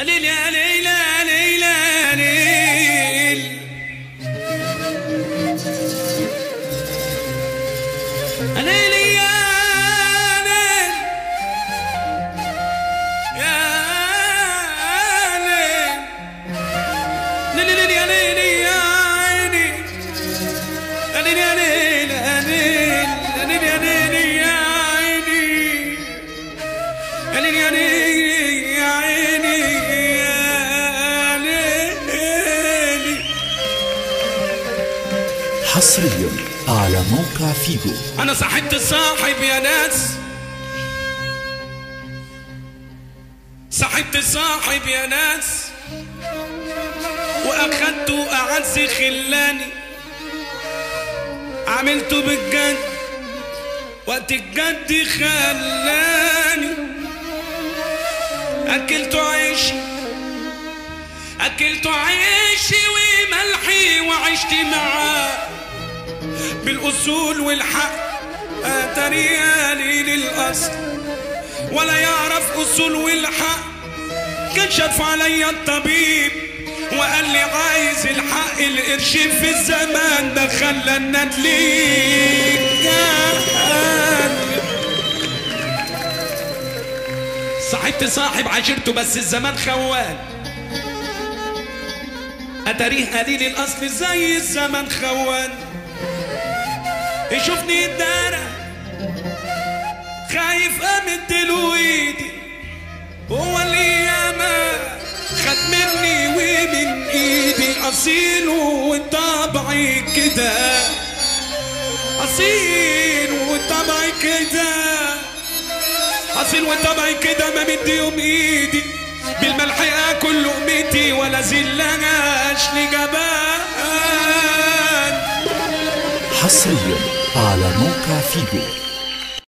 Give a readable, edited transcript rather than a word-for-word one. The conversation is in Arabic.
ليل يا ليل يا ليل يا ليل ليل يا ليل يا ليل ليل يا ليل يا عيني ليل يا ليل يا ليل ليل يا ليل يا عيني ليل يا ليل يا عيني يا ليل. حصريا على موقع فيجو. أنا صاحبت الصاحب يا ناس، صاحبت الصاحب يا ناس، وأخدته أعز خلاني، عملته بالجد وقت الجد خلاني، أكلته عيشي أكلته عيشي وملحي وعشت معاه بالأصول والحق، أتريالي للأصل ولا يعرف أصول والحق. كشف علي الطبيب وقال لي عايز الحق، القرش في الزمان ده خلى الندليك. صاحبت صاحب عشرته بس الزمان خوان، أتاريه قليل الأصل زي الزمن خوان. يشوفني الدارة خايف أمدله ايدي، هو اللي ياما خد مني ومن ايدي. أصيل وطبعي كده، أصيل وطبعي كده، أصيل وطبعي كده، ما مدي يوم ايدي بالملح اكل لقمتي ولا زلناش لجبان. حصريا على موقع فيجو.